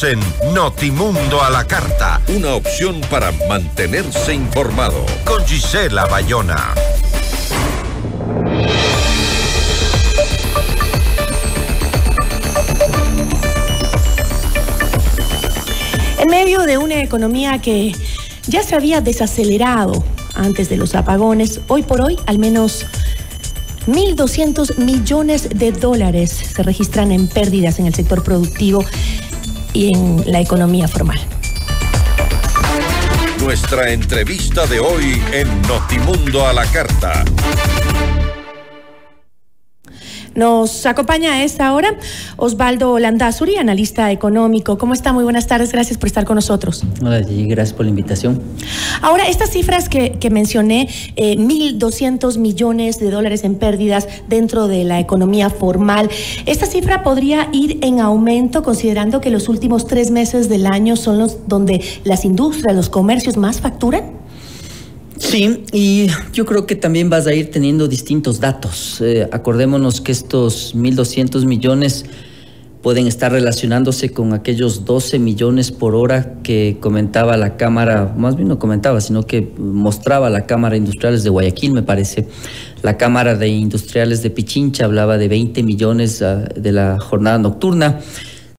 En Notimundo a la Carta, una opción para mantenerse informado. Con Gisela Bayona. En medio de una economía que ya se había desacelerado antes de los apagones, hoy por hoy al menos 1.200 millones de dólares se registran en pérdidas en el sector productivo y en la economía formal. Nuestra entrevista de hoy en Notimundo a la Carta. Nos acompaña a esta hora Osvaldo Landázuri, analista económico. ¿Cómo está? Muy buenas tardes, gracias por estar con nosotros. Hola, Gigi, gracias por la invitación. Ahora, estas cifras que mencioné, 1.200 millones de dólares en pérdidas dentro de la economía formal, ¿esta cifra podría ir en aumento considerando que los últimos 3 meses del año son los donde las industrias, los comercios más facturan? Sí, y yo creo que también vas a ir teniendo distintos datos. Acordémonos que estos 1.200 millones pueden estar relacionándose con aquellos 12 millones por hora que comentaba la Cámara, más bien no comentaba, sino que mostraba la Cámara de Industriales de Guayaquil, me parece. La Cámara de Industriales de Pichincha hablaba de 20 millones de la jornada nocturna.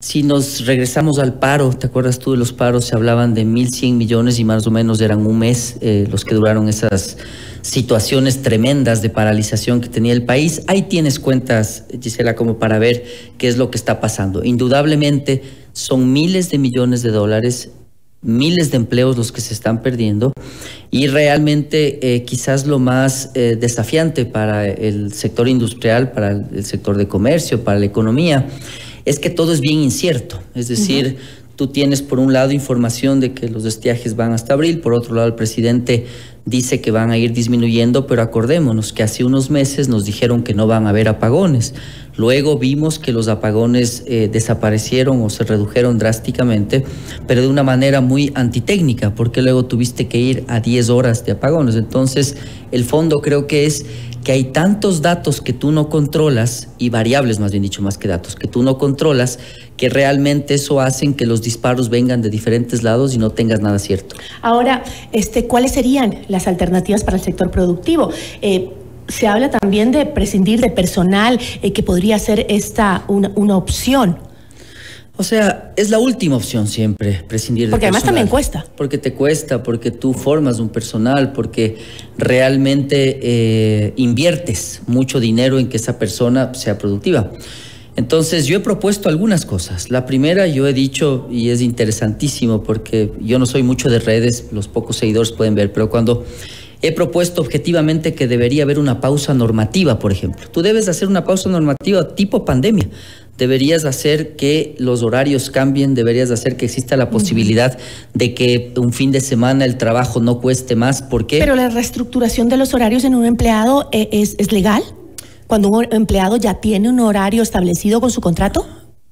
Si nos regresamos al paro, ¿te acuerdas tú de los paros? Se hablaban de 1.100 millones y más o menos eran un mes los que duraron esas situaciones tremendas de paralización que tenía el país. Ahí tienes cuentas, Gisela, como para ver qué es lo que está pasando. Indudablemente son miles de millones de dólares, miles de empleos los que se están perdiendo y realmente quizás lo más desafiante para el sector industrial, para el sector de comercio, para la economía, es que todo es bien incierto. Es decir, tú tienes por un lado información de que los estiajes van hasta abril, por otro lado el presidente dice que van a ir disminuyendo, pero acordémonos que hace unos meses nos dijeron que no van a haber apagones. Luego vimos que los apagones desaparecieron o se redujeron drásticamente, pero de una manera muy antitécnica, porque luego tuviste que ir a 10 horas de apagones. Entonces, el fondo creo que es que hay tantos datos que tú no controlas, y variables más bien dicho, más que datos, que tú no controlas, que realmente eso hacen que los disparos vengan de diferentes lados y no tengas nada cierto. Ahora, ¿cuáles serían las alternativas para el sector productivo? Se habla también de prescindir de personal, que podría ser esta una opción. O sea, es la última opción siempre, prescindir de personal. Porque además también cuesta. Porque te cuesta, porque tú formas un personal, porque realmente inviertes mucho dinero en que esa persona sea productiva. Entonces, yo he propuesto algunas cosas. La primera, yo he dicho, y es interesantísimo porque yo no soy mucho de redes, los pocos seguidores pueden ver, pero cuando he propuesto objetivamente que debería haber una pausa normativa, por ejemplo. Tú debes hacer una pausa normativa tipo pandemia. Deberías hacer que los horarios cambien, deberías hacer que exista la posibilidad de que un fin de semana el trabajo no cueste más. ¿Por qué? Pero la reestructuración de los horarios en un empleado ¿es legal? Cuando un empleado ya tiene un horario establecido con su contrato.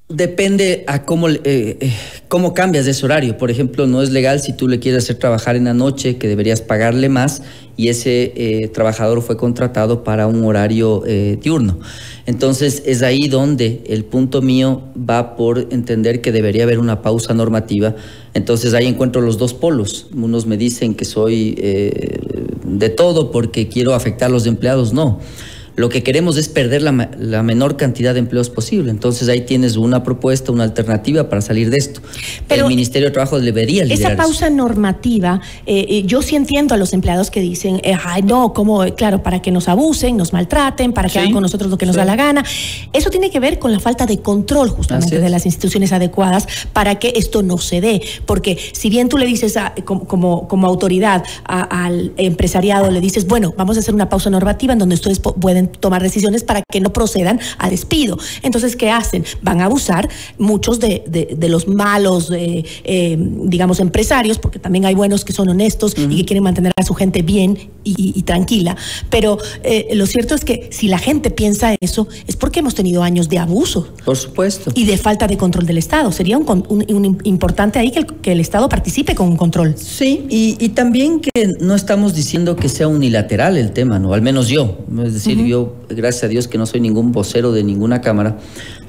Depende a cómo cambias de ese horario. Por ejemplo, no es legal si tú le quieres hacer trabajar en la noche, que deberías pagarle más, y ese trabajador fue contratado para un horario diurno. Entonces, es ahí donde el punto mío va por entender que debería haber una pausa normativa. Entonces, ahí encuentro los dos polos. Unos me dicen que soy de todo porque quiero afectar a los empleados. No. Lo que queremos es perder la menor cantidad de empleos posible. Entonces ahí tienes una propuesta, una alternativa para salir de esto. Pero el Ministerio de Trabajo debería liderar esa pausa normativa. Yo sí entiendo a los empleados que dicen, ay no, claro, para que nos abusen, nos maltraten, para que hagan con nosotros lo que nos da la gana. Eso tiene que ver con la falta de control justamente de las instituciones adecuadas para que esto no se dé. Porque si bien tú le dices como autoridad al empresariado, le dices, bueno, vamos a hacer una pausa normativa en donde ustedes pueden tomar decisiones para que no procedan a despido. Entonces, ¿qué hacen? Van a abusar muchos de los malos, digamos, empresarios, porque también hay buenos que son honestos y que quieren mantener a su gente bien y tranquila. Pero lo cierto es que si la gente piensa eso, es porque hemos tenido años de abuso. Por supuesto. Y de falta de control del Estado. Sería un importante ahí que el Estado participe con un control. Sí, y también que no estamos diciendo que sea unilateral el tema, ¿no? Al menos yo. Es decir, yo yo, gracias a Dios que no soy ningún vocero de ninguna cámara,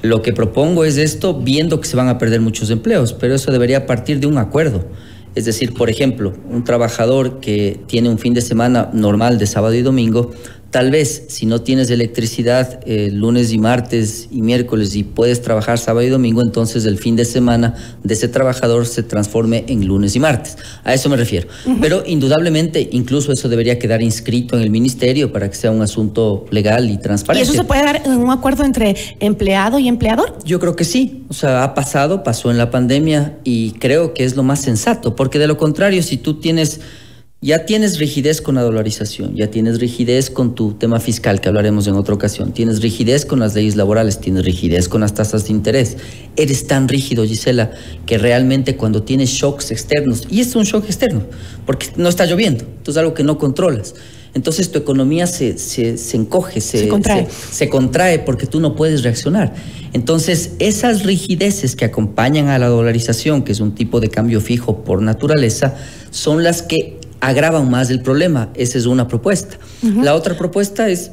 lo que propongo es esto viendo que se van a perder muchos empleos, pero eso debería partir de un acuerdo. Es decir, por ejemplo, un trabajador que tiene un fin de semana normal de sábado y domingo, tal vez si no tienes electricidad lunes y martes y miércoles y puedes trabajar sábado y domingo, entonces el fin de semana de ese trabajador se transforme en lunes y martes. A eso me refiero. Pero indudablemente incluso eso debería quedar inscrito en el ministerio para que sea un asunto legal y transparente. ¿Y eso se puede dar en un acuerdo entre empleado y empleador? Yo creo que sí. O sea, pasó en la pandemia y creo que es lo más sensato, porque de lo contrario, si tú ya tienes rigidez con la dolarización, ya tienes rigidez con tu tema fiscal, que hablaremos en otra ocasión, tienes rigidez con las leyes laborales, tienes rigidez con las tasas de interés. Eres tan rígido, Gisela, que realmente cuando tienes shocks externos, y es un shock externo, porque no está lloviendo, entonces algo que no controlas. Entonces tu economía se encoge, se contrae porque tú no puedes reaccionar. Entonces esas rigideces que acompañan a la dolarización, que es un tipo de cambio fijo por naturaleza, son las que agravan más el problema. Esa es una propuesta. La otra propuesta es...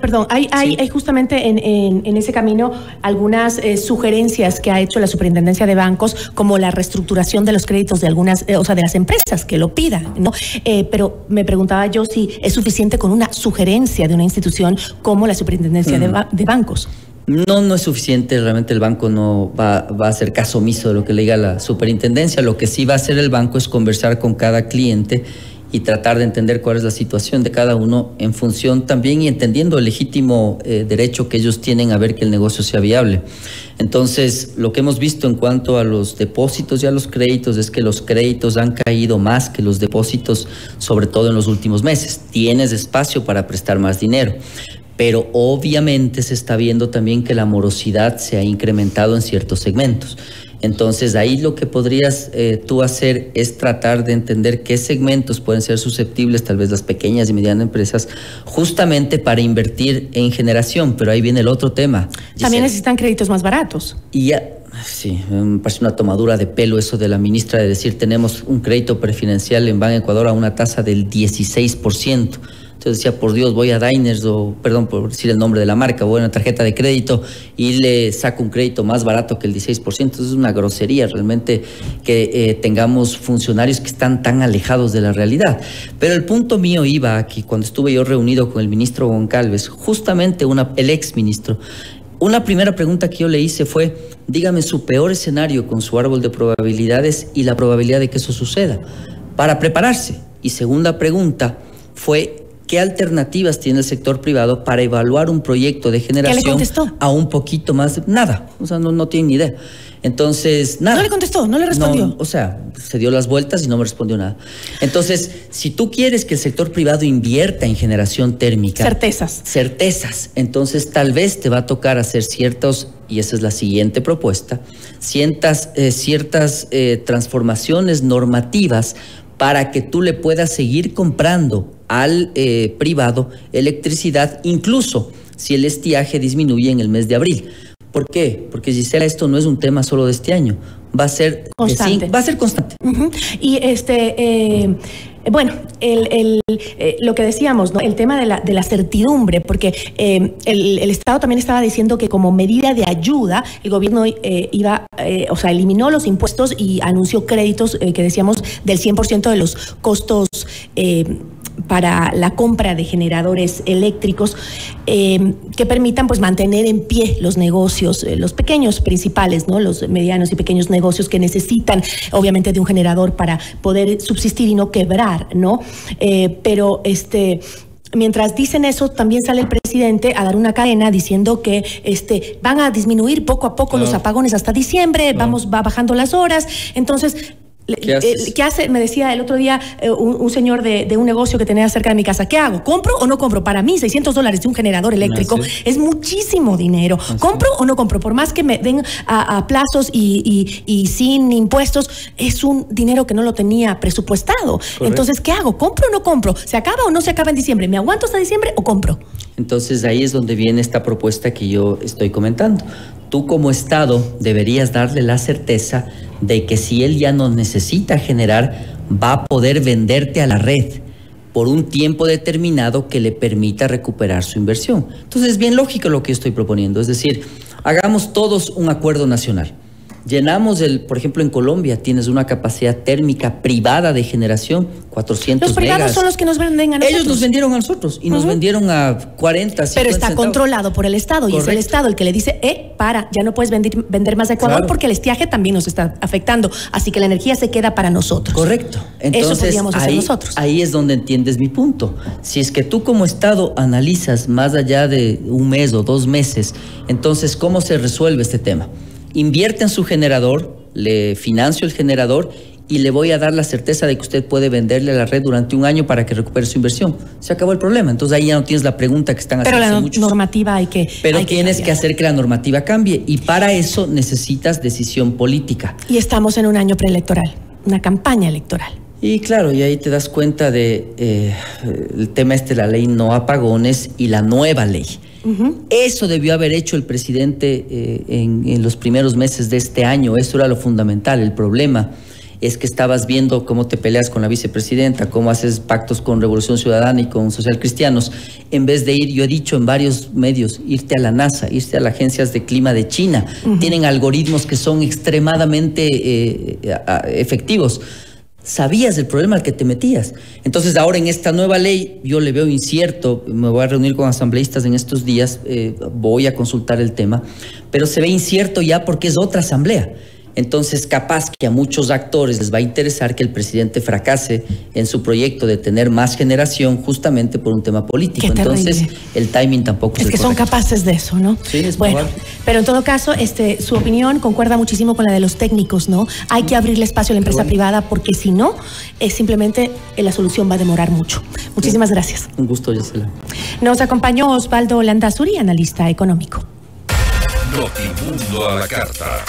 Perdón, hay justamente en ese camino algunas sugerencias que ha hecho la Superintendencia de Bancos, como la reestructuración de los créditos de algunas, de las empresas que lo pidan, ¿no? Pero me preguntaba yo si es suficiente con una sugerencia de una institución como la Superintendencia de Bancos. No es suficiente, realmente el banco no va a hacer caso omiso de lo que le diga la superintendencia. Lo que sí va a hacer el banco es conversar con cada cliente y tratar de entender cuál es la situación de cada uno en función también y entendiendo el legítimo derecho que ellos tienen a ver que el negocio sea viable. Entonces, lo que hemos visto en cuanto a los depósitos y a los créditos es que los créditos han caído más que los depósitos, sobre todo en los últimos meses. Tienes espacio para prestar más dinero, pero obviamente se está viendo también que la morosidad se ha incrementado en ciertos segmentos. Entonces ahí lo que podrías tú hacer es tratar de entender qué segmentos pueden ser susceptibles, tal vez las pequeñas y medianas empresas, justamente para invertir en generación. Pero ahí viene el otro tema. También necesitan créditos más baratos. Y ya, sí, me parece una tomadura de pelo eso de la ministra de decir tenemos un crédito preferencial en Ban Ecuador a una tasa del 16%. Entonces decía, por Dios, voy a Diners, o perdón por decir el nombre de la marca, voy a una tarjeta de crédito y le saco un crédito más barato que el 16%. Entonces es una grosería realmente que tengamos funcionarios que están tan alejados de la realidad. Pero el punto mío iba aquí, cuando estuve yo reunido con el ministro Goncalves, justamente el ex ministro, una primera pregunta que yo le hice fue, dígame su peor escenario con su árbol de probabilidades y la probabilidad de que eso suceda, para prepararse. Y segunda pregunta fue, ¿qué alternativas tiene el sector privado para evaluar un proyecto de generación a un poquito más? Nada, o sea, no tiene ni idea. Entonces, nada. No le contestó, no le respondió. No, o sea, se dio las vueltas y no me respondió nada. Entonces, si tú quieres que el sector privado invierta en generación térmica... Certezas. Entonces, tal vez te va a tocar hacer ciertos, y esa es la siguiente propuesta, ciertas transformaciones normativas para que tú le puedas seguir comprando al privado electricidad, incluso si el estiaje disminuye en el mes de abril. ¿Por qué? Porque, Gisela, esto no es un tema solo de este año, va a ser constante. Y bueno, lo que decíamos, ¿no? El tema de la certidumbre, porque el Estado también estaba diciendo que como medida de ayuda, el gobierno eliminó los impuestos y anunció créditos que decíamos del 100% de los costos para la compra de generadores eléctricos que permitan pues mantener en pie los negocios, los pequeños principales, ¿no? Los medianos y pequeños negocios que necesitan obviamente de un generador para poder subsistir y no quebrar, ¿no? Pero mientras dicen eso, también sale el presidente a dar una cadena diciendo que van a disminuir poco a poco los apagones hasta diciembre, va bajando las horas. Entonces, ¿qué hace? Me decía el otro día un señor de un negocio que tenía cerca de mi casa. ¿Qué hago? ¿Compro o no compro? Para mí, $600 de un generador eléctrico es muchísimo dinero. ¿Compro o no compro? Por más que me den a plazos y sin impuestos, es un dinero que no lo tenía presupuestado. Correcto. Entonces, ¿qué hago? ¿Compro o no compro? ¿Se acaba o no se acaba en diciembre? ¿Me aguanto hasta diciembre o compro? Entonces, ahí es donde viene esta propuesta que yo estoy comentando. Tú como Estado deberías darle la certeza de que si él ya no necesita generar, va a poder venderte a la red. por un tiempo determinado que le permita recuperar su inversión. Entonces es bien lógico lo que yo estoy proponiendo, es decir, hagamos todos un acuerdo nacional. Llenamos por ejemplo, en Colombia tienes una capacidad térmica privada de generación, 400 Los privados megas. Son los que nos venden a nosotros. Ellos nos vendieron a nosotros y nos vendieron a 40, 50 Pero está centavos. controlado por el Estado. Correcto. Y es el Estado el que le dice, ya no puedes vender más a Ecuador, claro, porque el estiaje también nos está afectando. Así que la energía se queda para nosotros. Correcto. Entonces, eso podríamos hacer nosotros. Ahí es donde entiendes mi punto. Si es que tú como Estado analizas más allá de un mes o 2 meses, entonces, ¿cómo se resuelve este tema? Invierte en su generador, le financio el generador y le voy a dar la certeza de que usted puede venderle a la red durante un año para que recupere su inversión. Se acabó el problema. Entonces ahí ya no tienes la pregunta que están haciendo muchos. Pero la normativa hay que... Pero tienes que hacer que la normativa cambie y para eso necesitas decisión política. Y estamos en un año preelectoral, una campaña electoral. Y claro, y ahí te das cuenta de el tema la ley no apagones y la nueva ley. Eso debió haber hecho el presidente en los primeros meses de este año. Eso era lo fundamental. El problema es que estabas viendo cómo te peleas con la vicepresidenta, cómo haces pactos con Revolución Ciudadana y con Socialcristianos, en vez de ir, yo he dicho en varios medios, irte a la NASA, irte a las agencias de clima de China. Tienen algoritmos que son extremadamente efectivos. Sabías el problema al que te metías. Entonces ahora en esta nueva ley yo le veo incierto, me voy a reunir con asambleístas en estos días, voy a consultar el tema, pero se ve incierto ya porque es otra asamblea. Entonces capaz que a muchos actores les va a interesar que el presidente fracase en su proyecto de tener más generación justamente por un tema político. Entonces el timing tampoco es que correcto. Son capaces de eso, ¿no? Sí, es bueno, probable. Pero en todo caso, su opinión concuerda muchísimo con la de los técnicos, ¿no? Hay que abrirle espacio a la empresa privada porque si no, simplemente la solución va a demorar mucho. Muchísimas gracias. Un gusto, Gisela. Nos acompañó Osvaldo Landazuri, analista económico. Notimundo a la carta.